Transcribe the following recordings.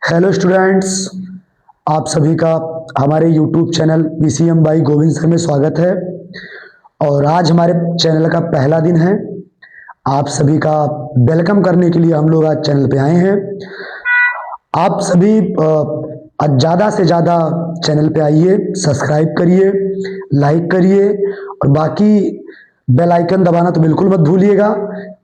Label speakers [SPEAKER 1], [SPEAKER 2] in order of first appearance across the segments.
[SPEAKER 1] Hello students, आप सभी का हमारे YouTube channel PCM by Govind sir में स्वागत है। और आज हमारे चैनल का पहला दिन है। आप सभी का वेलकम करने के लिए हम लोग आज चैनल पे आए हैं। आप सभी ज़्यादा से ज़्यादा चैनल पे आइए, सब्सक्राइब करिए, लाइक करिए और बाकी बेल आइकन दबाना तो बिल्कुल मत भूलिएगा।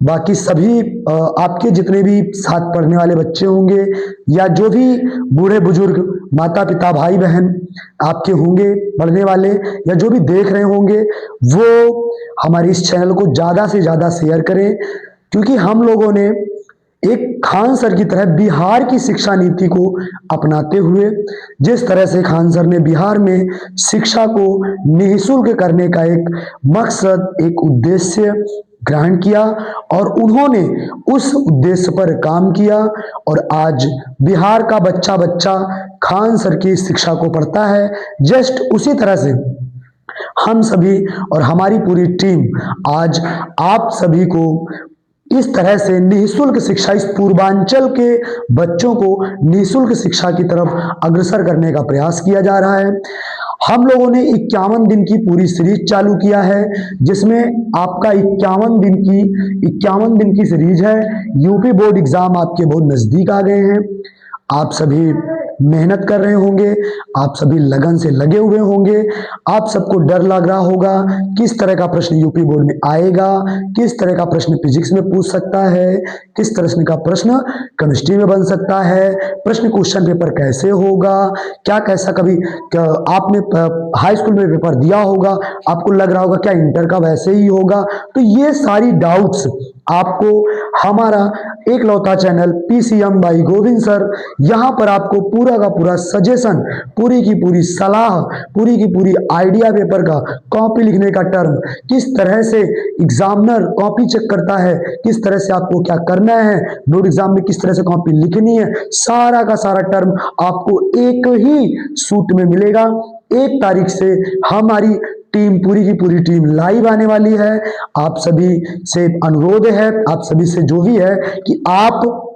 [SPEAKER 1] बाकी सभी आपके जितने भी साथ पढ़ने वाले बच्चे होंगे या जो भी बूढ़े बुजुर्ग माता पिता भाई बहन आपके होंगे पढ़ने वाले या जो भी देख रहे होंगे, वो हमारे इस चैनल को ज़्यादा से ज़्यादा शेयर करें, क्योंकि हम लोगों ने एक खान सर की तरह बिहार की शिक्षा नीति को अपनाते हुए, जिस तरह से खान सर ने बिहार में शिक्षा को निःशुल्क करने का एक मकसद, एक उद्देश्य ग्रहण किया और उन्होंने उस उद्देश्य पर काम किया और आज बिहार का बच्चा बच्चा खान सर की शिक्षा को पढ़ता है। जस्ट उसी तरह से हम सभी और हमारी पूरी टीम आज आप सभी को इस तरह से निःशुल्क शिक्षा, इस पूर्वांचल के बच्चों को निःशुल्क शिक्षा की तरफ अग्रसर करने का प्रयास किया जा रहा है। हम लोगों ने 51 दिन की पूरी सीरीज चालू किया है, जिसमें आपका 51 दिन की सीरीज है। यूपी बोर्ड एग्जाम आपके बहुत नजदीक आ गए हैं। आप सभी मेहनत कर रहे होंगे, आप सभी लगन से लगे हुए होंगे। आप सबको डर लग रहा होगा किस तरह का प्रश्न यूपी बोर्ड में आएगा, किस तरह का प्रश्न फिजिक्स में पूछ सकता है, किस तरह का प्रश्न केमिस्ट्री में बन सकता है, प्रश्न क्वेश्चन पेपर कैसे होगा, क्या कैसा कभी आपने हाई स्कूल में पेपर दिया होगा, आपको लग रहा होगा क्या इंटर का वैसे ही होगा। तो ये सारी डाउट्स आपको हमारा एकलौता channel PCM by Govind sir, यहाँ पर आपको पूरा का पूरा सजेशन, पूरी की पूरी सलाह, पूरी की पूरी आइडिया पेपर का, कॉपी लिखने का टर्म, किस तरह से एग्जामिनर कॉपी चेक करता है, किस तरह से आपको क्या करना है, बोर्ड एग्जाम में किस तरह से कॉपी लिखनी है, सारा का सारा टर्म आपको एक ही सूट में मिलेगा। 1 तारीख से हमारी टीम, पूरी की पूरी टीम लाइव आने वाली है। आप सभी से अनुरोध है, आप सभी से जो भी है कि आप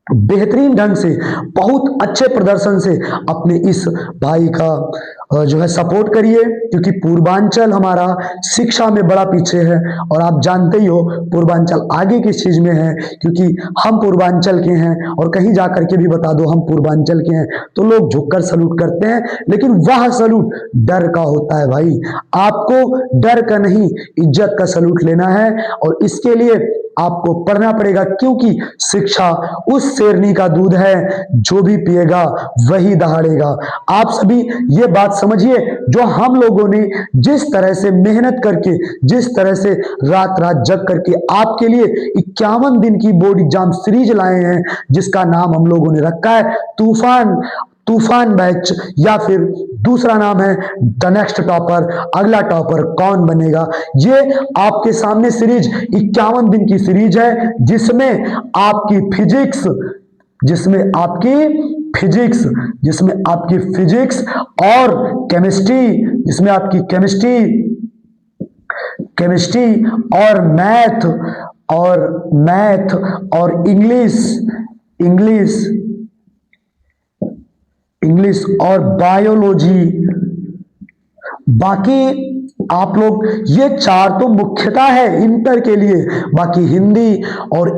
[SPEAKER 1] बेहतरीन ढंग से, बहुत अच्छे प्रदर्शन से अपने इस भाई का जो है सपोर्ट करिए, क्योंकि पूर्वांचल हमारा शिक्षा में बड़ा पीछे है। और आप जानते ही हो पूर्वांचल आगे किस चीज में है, क्योंकि हम पूर्वांचल के हैं और कहीं जाकर के भी बता दो हम पूर्वांचल के हैं तो लोग झुककर सलूट करते हैं, लेकिन वह सलूट डर का होता है भाई। आपको डर का नहीं, इज्जत का सलूट लेना है और इसके लिए आपको पढ़ना पड़ेगा, क्योंकि शिक्षा उस शेरनी का दूध है, जो भी पिएगा वही दहाड़ेगा। आप सभी ये बात समझिए, जो हम लोगों ने जिस तरह से मेहनत करके, जिस तरह से रात रात जग करके आपके लिए 51 दिन की बोर्ड एग्जाम सीरीज लाए हैं, जिसका नाम हम लोगों ने रखा है तूफान बैच, या फिर दूसरा नाम है द नेक्स्ट टॉपर, अगला टॉपर कौन बनेगा। ये आपके सामने सीरीज 51 दिन की सीरीज है, जिसमें आपकी फिजिक्स, जिसमें आपकी फिजिक्स और केमिस्ट्री, जिसमें आपकी केमिस्ट्री और मैथ और इंग्लिश और बायोलॉजी, बाकी आप लोग ये 4 तो मुख्यतः है इंटर के लिए। बाकी हिंदी और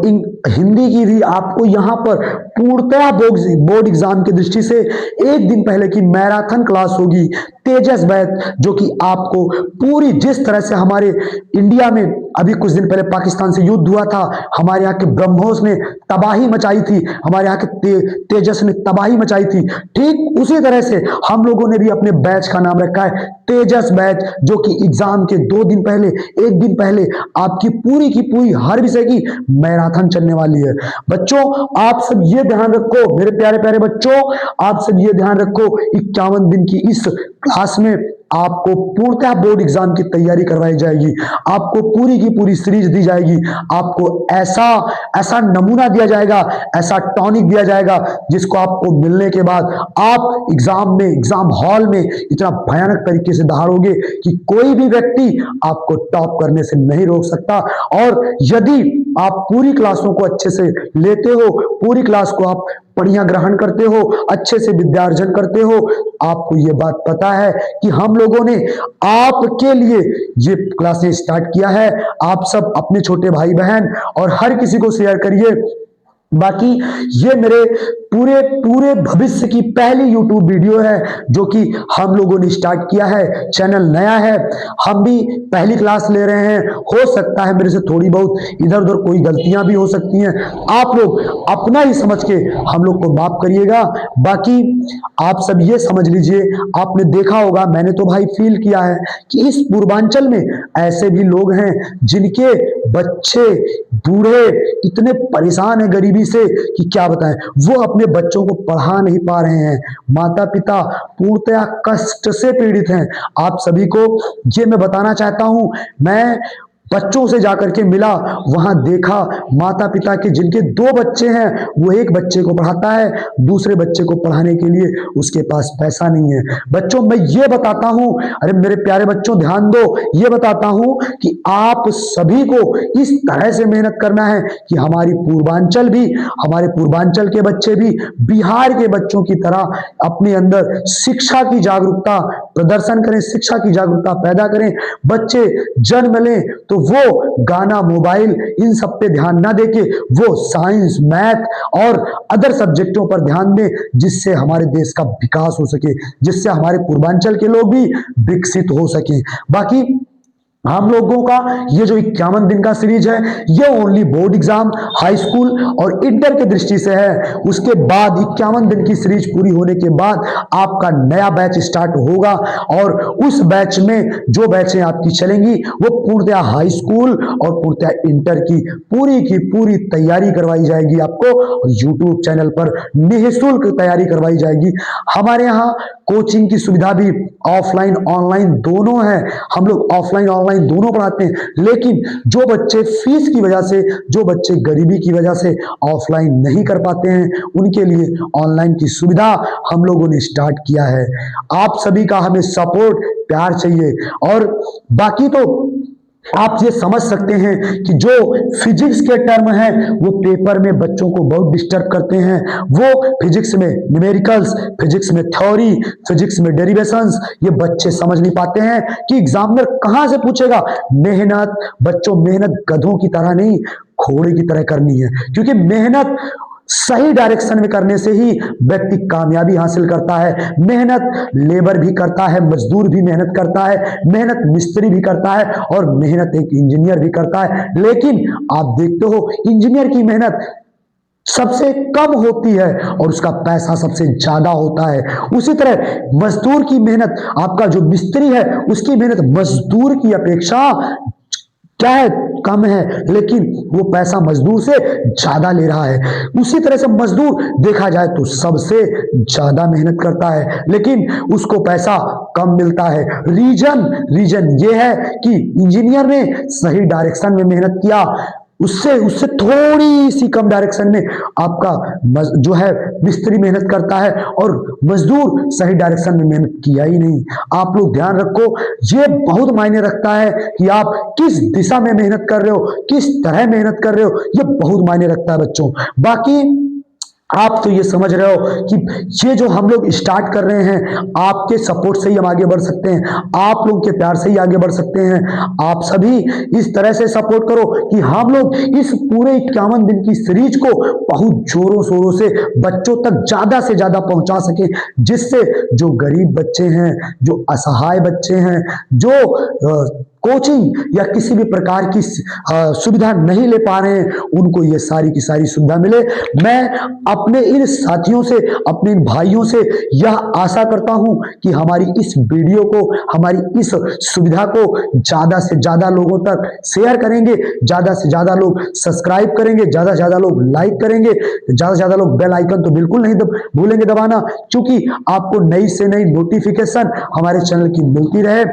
[SPEAKER 1] हिंदी की भी आपको यहाँ पर पूर्णतः बोर्ड एग्जाम की दृष्टि से 1 दिन पहले की मैराथन क्लास होगी, तेजस बैच, जो कि आपको पूरी, जिस तरह से हमारे इंडिया में अभी कुछ दिन पहले पाकिस्तान से युद्ध हुआ था, हमारे यहाँ के ब्रह्मोस ने तबाही मचाई थी, हमारे यहाँ के तेजस ने तबाही मचाई थी, ठीक उसी तरह से हम लोगों ने भी अपने बैच का नाम रखा है तेजस बैच, जो कि एग्जाम के 2 दिन पहले, 1 दिन पहले आपकी पूरी की पूरी हर विषय की मैराथन चलने वाली है। बच्चों आप सब ये ध्यान रखो, मेरे प्यारे प्यारे बच्चों, आप सब ये ध्यान रखो, 51 दिन की इस क्लास में आपको पूर्णतः बोर्ड एग्जाम की तैयारी करवाई जाएगी, आपको पूरी की पूरी सीरीज दी जाएगी, आपको ऐसा नमूना दिया जाएगा, ऐसा टॉनिक दिया जाएगा, जिसको आपको मिलने के बाद आप एग्जाम हॉल में इतना भयानक तरीके से दहाड़ोगे कि कोई भी व्यक्ति आपको टॉप करने से नहीं रोक सकता। और यदि आप पूरी क्लासों को अच्छे से लेते हो, पूरी क्लास को आप पढ़ियां ग्रहण करते हो, अच्छे से विद्यार्जन करते हो। आपको ये बात पता है कि हम लोगों ने आपके लिए ये क्लासेस स्टार्ट किया है। आप सब अपने छोटे भाई बहन और हर किसी को शेयर करिए। बाकी ये मेरे पूरे पूरे भविष्य की पहली YouTube वीडियो है जो कि हम लोगों ने स्टार्ट किया है। चैनल नया है, हम भी पहली क्लास ले रहे हैं। हो सकता है मेरे से थोड़ी बहुत इधर उधर कोई गलतियां भी हो सकती हैं, आप लोग अपना ही समझ के हम लोग को माफ करिएगा। बाकी आप सब ये समझ लीजिए, आपने देखा होगा, मैंने तो भाई फील किया है कि इस पूर्वांचल में ऐसे भी लोग हैं जिनके बच्चे बूढ़े इतने परेशान हैं गरीबी से कि क्या बताएं। वो अपने बच्चों को पढ़ा नहीं पा रहे हैं, माता पिता पूर्णतया कष्ट से पीड़ित हैं। आप सभी को ये मैं बताना चाहता हूं, मैं बच्चों से जाकर के मिला, वहां देखा माता पिता के जिनके 2 बच्चे हैं, वो एक बच्चे को पढ़ाता है, दूसरे बच्चे को पढ़ाने के लिए उसके पास पैसा नहीं है। बच्चों मैं ये बताता हूं, अरे मेरे प्यारे बच्चों ध्यान दो, ये बताता हूं कि आप सभी को इस तरह से मेहनत करना है कि हमारे पूर्वांचल के बच्चे भी बिहार के बच्चों की तरह अपने अंदर शिक्षा की जागरूकता प्रदर्शन करें, शिक्षा की जागरूकता पैदा करें। बच्चे जन्म लें तो वो गाना, मोबाइल इन सब पे ध्यान ना देके वो साइंस, मैथ और अदर सब्जेक्टों पर ध्यान दें, जिससे हमारे देश का विकास हो सके, जिससे हमारे पूर्वांचल के लोग भी विकसित हो सके। बाकी हम लोगों का ये जो 51 दिन का सीरीज है, ये only board exam, high school और इंटर की दृष्टि से है। उसके बाद 51 दिन की सीरीज पूरी होने के बाद आपका नया बैच स्टार्ट होगा और उस बैच में जो बैचें आपकी चलेंगी वो पूर्णतया हाई स्कूल और पूर्णतया इंटर की पूरी तैयारी करवाई जाएगी आपको, और यूट्यूब चैनल पर निःशुल्क तैयारी करवाई जाएगी। हमारे यहाँ कोचिंग की सुविधा भी ऑफलाइन ऑनलाइन दोनों है। हम लोग ऑफलाइन ऑनलाइन दोनों पढ़ाते हैं, लेकिन जो बच्चे फीस की वजह से, जो बच्चे गरीबी की वजह से ऑफलाइन नहीं कर पाते हैं, उनके लिए ऑनलाइन की सुविधा हम लोगों ने स्टार्ट किया है। आप सभी का हमें सपोर्ट, प्यार चाहिए। और बाकी तो आप ये समझ सकते हैं कि जो फिजिक्स के टर्म हैं वो पेपर में बच्चों को बहुत डिस्टर्ब करते हैं। वो फिजिक्स में न्यूमेरिकल्स, फिजिक्स में थ्योरी, फिजिक्स में डेरिवेशंस, ये बच्चे समझ नहीं पाते हैं कि एग्जामिनर कहां से पूछेगा। मेहनत बच्चों, मेहनत गधों की तरह नहीं, घोड़े की तरह करनी है, क्योंकि मेहनत सही डायरेक्शन में करने से ही व्यक्ति कामयाबी हासिल करता है। मेहनत लेबर भी करता है, मजदूर भी मेहनत करता है, मेहनत मिस्त्री भी करता है और मेहनत एक इंजीनियर भी करता है। लेकिन आप देखते हो इंजीनियर की मेहनत सबसे कम होती है और उसका पैसा सबसे ज्यादा होता है। उसी तरह मजदूर की मेहनत, आपका जो मिस्त्री है उसकी मेहनत मजदूर की अपेक्षा क्या है, कम है, लेकिन वो पैसा मजदूर से ज्यादा ले रहा है। उसी तरह से मजदूर देखा जाए तो सबसे ज्यादा मेहनत करता है, लेकिन उसको पैसा कम मिलता है। रीजन ये है कि इंजीनियर ने सही डायरेक्शन में मेहनत किया, उससे थोड़ी सी कम डायरेक्शन में आपका जो है मिस्त्री मेहनत करता है और मजदूर सही डायरेक्शन में मेहनत किया ही नहीं। आप लोग ध्यान रखो, ये बहुत मायने रखता है कि आप किस दिशा में मेहनत कर रहे हो, किस तरह मेहनत कर रहे हो, ये बहुत मायने रखता है बच्चों। बाकी आप तो ये समझ रहे हो कि ये जो हम लोग स्टार्ट कर रहे हैं, आपके सपोर्ट से ही हम आगे बढ़ सकते हैं, आप लोग के प्यार से ही आगे बढ़ सकते हैं। आप सभी इस तरह से सपोर्ट करो कि हम लोग इस पूरे 51 दिन की सीरीज को बहुत जोरों शोरों से बच्चों तक ज्यादा से ज्यादा पहुंचा सके, जिससे जो गरीब बच्चे हैं, जो असहाय बच्चे हैं, जो कोचिंग या किसी भी प्रकार की सुविधा नहीं ले पा रहे हैं, उनको ये सारी की सारी सुविधा मिले। मैं अपने इन साथियों से, अपने इन भाइयों से यह आशा करता हूं कि हमारी इस वीडियो को, हमारी इस सुविधा को ज्यादा से ज्यादा लोगों तक शेयर करेंगे, ज्यादा से ज्यादा लोग सब्सक्राइब करेंगे, ज्यादा से ज्यादा लोग लाइक करेंगे, ज्यादा से ज्यादा लोग बेल आइकन तो बिल्कुल नहीं भूलेंगे दबाना, क्योंकि आपको नई से नई नोटिफिकेशन हमारे चैनल की मिलती रहे।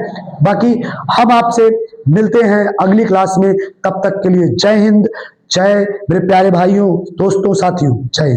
[SPEAKER 1] बाकी हम आपसे मिलते हैं अगली क्लास में, तब तक के लिए जय हिंद, जय मेरे प्यारे भाइयों, दोस्तों, साथियों, जय हिंद।